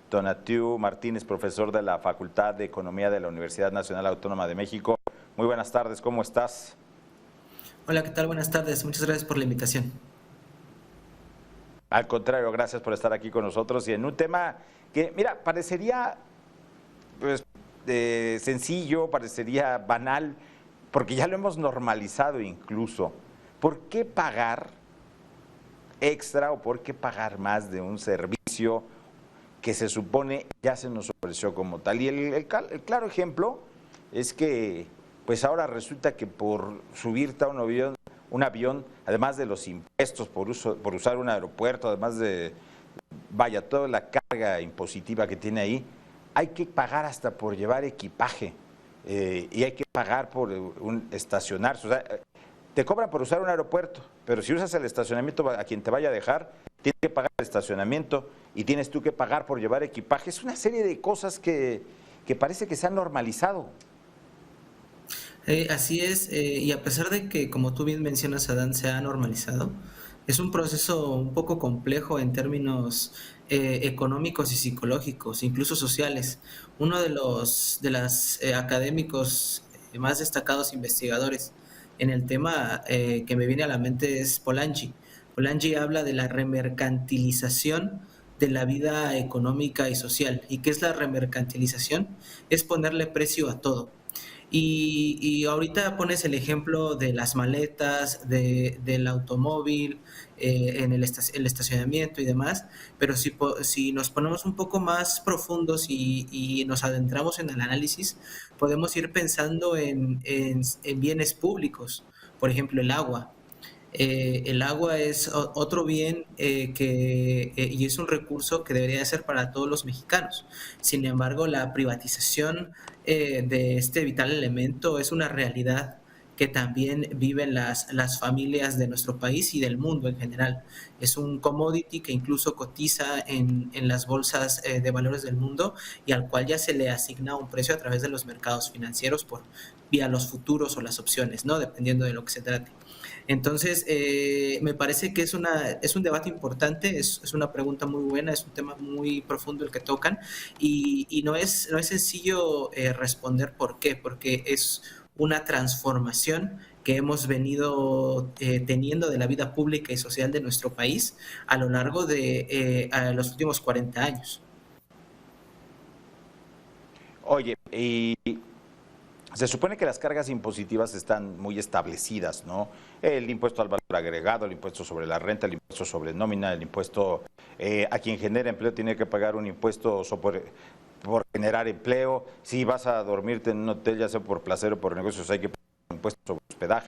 Tonatiu Martínez, profesor de la Facultad de Economía de la Universidad Nacional Autónoma de México. Muy buenas tardes, ¿cómo estás? Hola, ¿qué tal? Buenas tardes. Muchas gracias por la invitación. Al contrario, gracias por estar aquí con nosotros y en un tema que, mira, parecería pues, sencillo, parecería banal, porque ya lo hemos normalizado incluso. ¿Por qué pagar extra o por qué pagar más de un servicio que se supone ya se nos ofreció como tal? Y el claro ejemplo es que pues ahora resulta que por subirte a un avión, además de los impuestos por usar un aeropuerto, además de, vaya, toda la carga impositiva que tiene ahí, hay que pagar hasta por llevar equipaje y hay que pagar por estacionarse. O sea, te cobran por usar un aeropuerto, pero si usas el estacionamiento a quien te vaya a dejar, tienes que pagar el estacionamiento y tienes tú que pagar por llevar equipaje. Es una serie de cosas que parece que se han normalizado. Así es, y a pesar de que, como tú bien mencionas, Adán, se ha normalizado, es un proceso un poco complejo en términos económicos y psicológicos, incluso sociales. Uno de los académicos más destacados investigadores en el tema que me viene a la mente es Polanyi. Polanyi habla de la remercantilización de la vida económica y social. ¿Y qué es la remercantilización? Es ponerle precio a todo. Y ahorita pones el ejemplo de las maletas, del automóvil, en el estacionamiento y demás, pero si nos ponemos un poco más profundos y nos adentramos en el análisis, podemos ir pensando en bienes públicos, por ejemplo el agua. El agua es otro bien y es un recurso que debería ser para todos los mexicanos. Sin embargo, la privatización de este vital elemento es una realidad que también viven las familias de nuestro país y del mundo en general. Es un commodity que incluso cotiza en las bolsas de valores del mundo y al cual ya se le asigna un precio a través de los mercados financieros por vía los futuros o las opciones, ¿no? Dependiendo de lo que se trate. Entonces, me parece que es un debate importante, es una pregunta muy buena, es un tema muy profundo el que tocan y no es sencillo responder por qué, porque es una transformación que hemos venido teniendo de la vida pública y social de nuestro país a lo largo de a los últimos 40 años. Oye, y se supone que las cargas impositivas están muy establecidas, ¿no? El impuesto al valor agregado, el impuesto sobre la renta, el impuesto sobre nómina, el impuesto a quien genera empleo tiene que pagar un impuesto por generar empleo. Si vas a dormirte en un hotel, ya sea por placer o por negocios, hay que pagar un impuesto sobre hospedaje.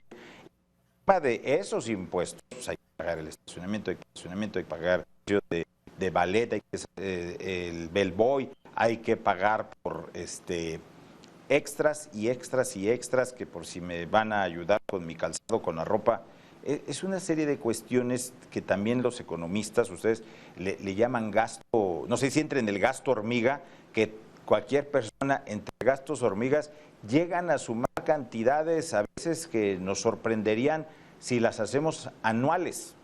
De esos impuestos, pues hay que pagar el estacionamiento, hay que pagar el precio de ballet, hay que, el bellboy, hay que pagar por extras y extras y extras que por si me van a ayudar con mi calzado, con la ropa. Es una serie de cuestiones que también los economistas, ustedes le llaman gasto, no sé si entra en el gasto hormiga, que cualquier persona entre gastos hormigas llegan a sumar cantidades a veces que nos sorprenderían si las hacemos anuales.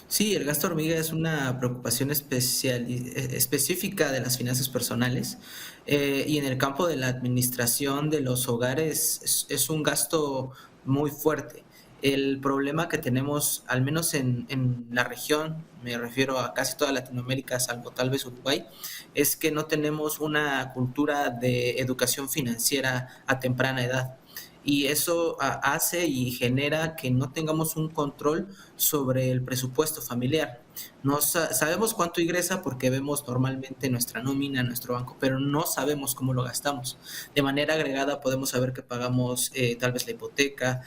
Sí, el gasto hormiga es una preocupación específica de las finanzas personales y en el campo de la administración de los hogares es un gasto muy fuerte. El problema que tenemos, al menos en la región, me refiero a casi toda Latinoamérica, salvo tal vez Uruguay, es que no tenemos una cultura de educación financiera a temprana edad. Y eso hace y genera que no tengamos un control sobre el presupuesto familiar. No sabemos cuánto ingresa porque vemos normalmente nuestra nómina, nuestro banco, pero no sabemos cómo lo gastamos. De manera agregada podemos saber que pagamos tal vez la hipoteca,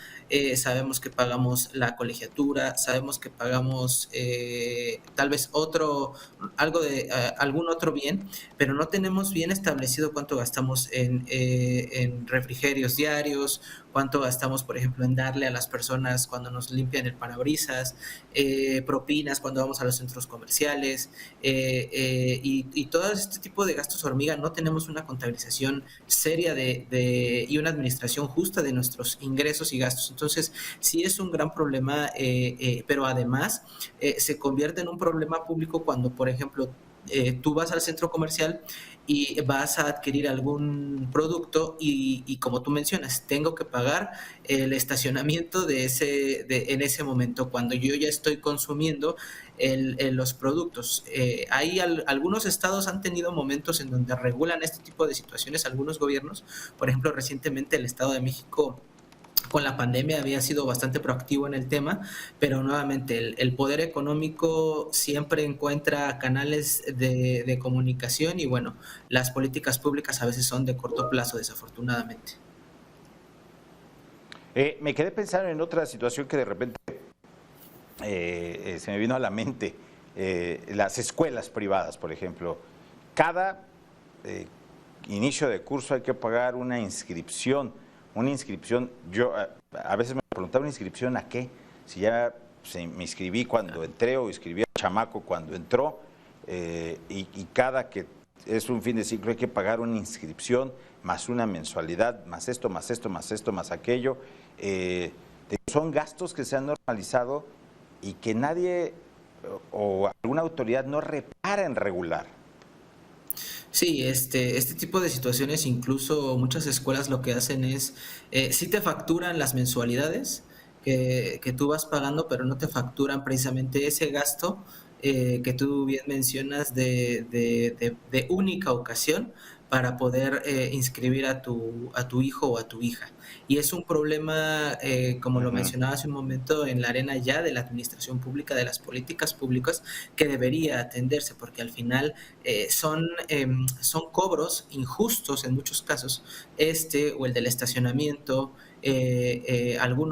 sabemos que pagamos la colegiatura, sabemos que pagamos tal vez algún otro bien, pero no tenemos bien establecido cuánto gastamos en refrigerios diarios, cuánto gastamos, por ejemplo, en darle a las personas cuando nos limpian el parabrisas, propinas cuando vamos a los centros comerciales y todo este tipo de gastos hormiga. No tenemos una contabilización seria y una administración justa de nuestros ingresos y gastos. Entonces, sí es un gran problema, pero además se convierte en un problema público cuando, por ejemplo, Tú vas al centro comercial y vas a adquirir algún producto y como tú mencionas, tengo que pagar el estacionamiento en ese momento, cuando yo ya estoy consumiendo los productos. Algunos estados han tenido momentos en donde regulan este tipo de situaciones, algunos gobiernos, por ejemplo, recientemente el Estado de México con la pandemia había sido bastante proactivo en el tema, pero nuevamente el poder económico siempre encuentra canales de comunicación y bueno, las políticas públicas a veces son de corto plazo, desafortunadamente. Me quedé pensando en otra situación que de repente se me vino a la mente. Las escuelas privadas, por ejemplo. Cada inicio de curso hay que pagar una inscripción. Una inscripción, yo a veces me preguntaba, ¿una inscripción a qué? Si ya me inscribí cuando entré o inscribí al chamaco cuando entró, y cada que es un fin de ciclo hay que pagar una inscripción más una mensualidad, más esto, más esto, más esto, más aquello. Son gastos que se han normalizado y que nadie o alguna autoridad no repara en regular. Sí, este tipo de situaciones, incluso muchas escuelas lo que hacen es, sí te facturan las mensualidades que tú vas pagando, pero no te facturan precisamente ese gasto que tú bien mencionas de única ocasión para poder inscribir a tu hijo o a tu hija. Y es un problema, como lo Ujú. mencionaba hace un momento, en la arena ya de la administración pública, de las políticas públicas, que debería atenderse, porque al final son cobros injustos en muchos casos, o el del estacionamiento, algún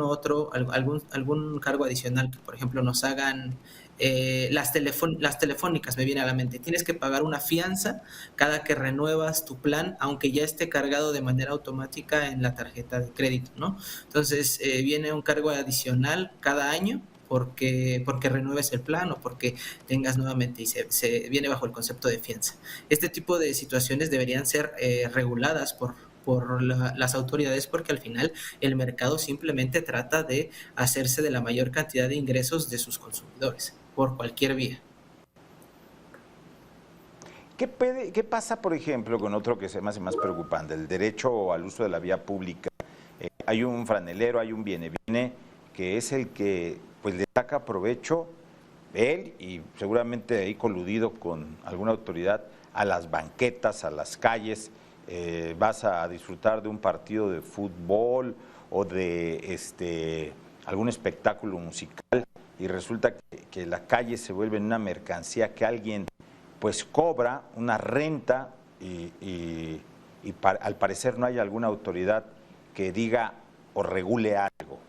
cargo adicional que, por ejemplo, nos hagan las telefónicas, me viene a la mente. Tienes que pagar una fianza cada que renuevas tu plan, aunque ya esté cargado de manera automática en la tarjeta de crédito, ¿no? Entonces, viene un cargo adicional cada año porque renueves el plan o porque tengas nuevamente y se viene bajo el concepto de fianza. Este tipo de situaciones deberían ser reguladas por las autoridades porque al final el mercado simplemente trata de hacerse de la mayor cantidad de ingresos de sus consumidores por cualquier vía. ¿Qué pasa, por ejemplo, con otro que se me hace más preocupante, el derecho al uso de la vía pública? Hay un franelero, hay un viene-viene, que es el que pues le saca provecho, él y seguramente ahí coludido con alguna autoridad, a las banquetas, a las calles. Vas a disfrutar de un partido de fútbol o de algún espectáculo musical y resulta que la calle se vuelve una mercancía que alguien pues cobra una renta al parecer no hay alguna autoridad que diga o regule algo.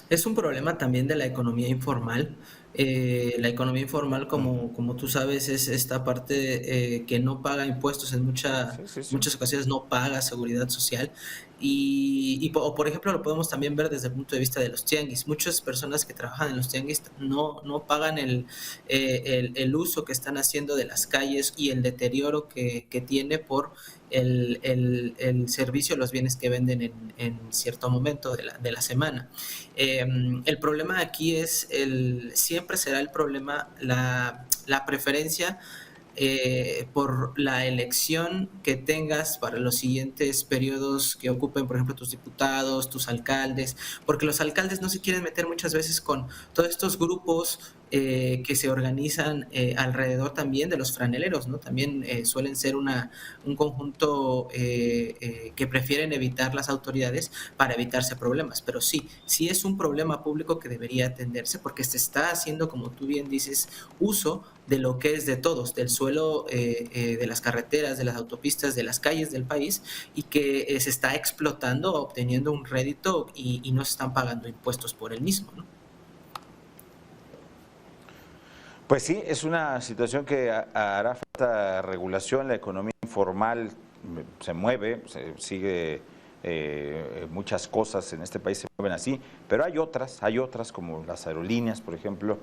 Es un problema también de la economía informal. La economía informal, Ujú. como tú sabes, es esta parte que no paga impuestos en Sí, sí, sí. muchas ocasiones, no paga seguridad social. O por ejemplo, lo podemos también ver desde el punto de vista de los tianguis. Muchas personas que trabajan en los tianguis no pagan el uso que están haciendo de las calles y el deterioro que tiene por el servicio, los bienes que venden en cierto momento de la semana. El problema aquí siempre será el problema la preferencia por la elección que tengas para los siguientes periodos que ocupen, por ejemplo, tus diputados, tus alcaldes, porque los alcaldes no se quieren meter muchas veces con todos estos grupos que se organizan alrededor también de los franeleros, ¿no? También suelen ser un conjunto que prefieren evitar las autoridades para evitarse problemas. Pero sí, sí es un problema público que debería atenderse porque se está haciendo, como tú bien dices, uso de lo que es de todos, del suelo, de las carreteras, de las autopistas, de las calles del país y que se está explotando, obteniendo un rédito y no se están pagando impuestos por el mismo, ¿no? Pues sí, es una situación que hará falta regulación, la economía informal se mueve, sigue, muchas cosas en este país se mueven así, pero hay otras como las aerolíneas, por ejemplo,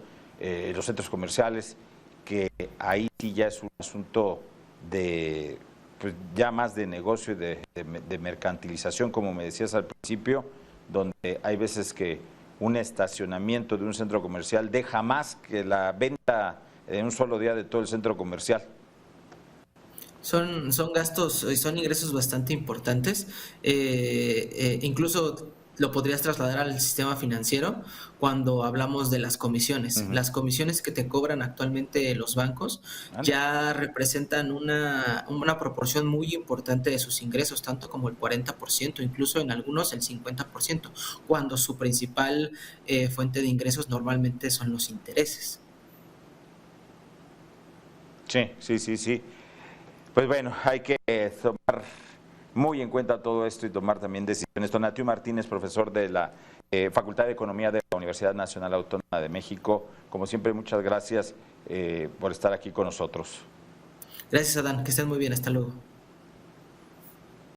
los centros comerciales, que ahí sí ya es un asunto de, pues ya más de negocio y de mercantilización, como me decías al principio, donde hay veces que un estacionamiento de un centro comercial deja más que la venta en un solo día de todo el centro comercial. Son gastos, son ingresos bastante importantes. Incluso lo podrías trasladar al sistema financiero cuando hablamos de las comisiones. Ujú. Las comisiones que te cobran actualmente los bancos Anda. ya representan una proporción muy importante de sus ingresos, tanto como el 40%, incluso en algunos el 50%, cuando su principal fuente de ingresos normalmente son los intereses. Sí, sí, sí, sí. Pues bueno, hay que tomar muy en cuenta todo esto y tomar también decisiones. Tonatiuh Martínez, profesor de la Facultad de Economía de la Universidad Nacional Autónoma de México, como siempre, muchas gracias por estar aquí con nosotros. Gracias, Adán, que estén muy bien, hasta luego.